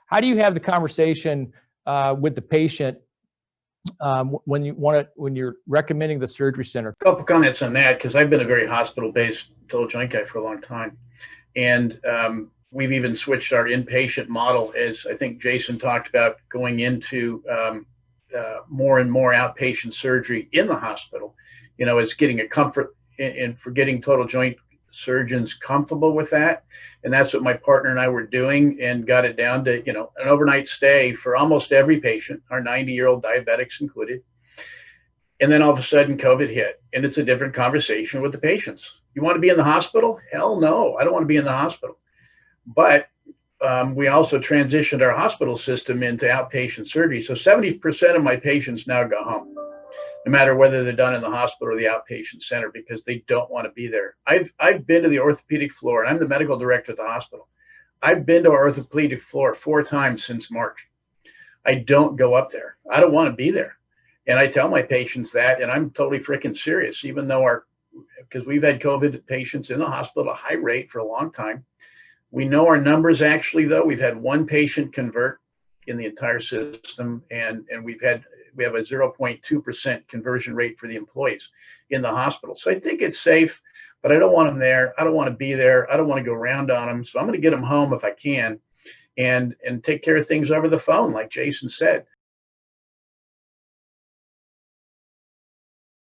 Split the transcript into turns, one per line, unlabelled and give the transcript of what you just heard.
how do you have the conversation with the patient when you're recommending the surgery center?
A couple comments on that, because I've been a very hospital-based total joint guy for a long time, and we've even switched our inpatient model, as I think Jason talked about, going into more and more outpatient surgery in the hospital. You know, it's getting a comfort and for getting total joint surgeons comfortable with that. And that's what my partner and I were doing, and got it down to, you know, an overnight stay for almost every patient, our 90-year-old diabetics included. And then all of a sudden COVID hit, and it's a different conversation with the patients. You want to be in the hospital? Hell no, I don't want to be in the hospital. But we also transitioned our hospital system into outpatient surgery. So 70% of my patients now go home, no matter whether they're done in the hospital or the outpatient center, because they don't want to be there. I've been to the orthopedic floor, and I'm the medical director at the hospital. I've been to our orthopedic floor 4 times since March. I don't go up there. I don't want to be there. And I tell my patients that, and I'm totally freaking serious, even though because we've had COVID patients in the hospital at a high rate for a long time. We know our numbers actually, though. We've had 1 patient convert in the entire system, and we have a 0.2% conversion rate for the employees in the hospital. So I think it's safe, but I don't want them there. I don't want to be there. I don't want to go around on them. So I'm going to get them home if I can, and take care of things over the phone, like Jason said.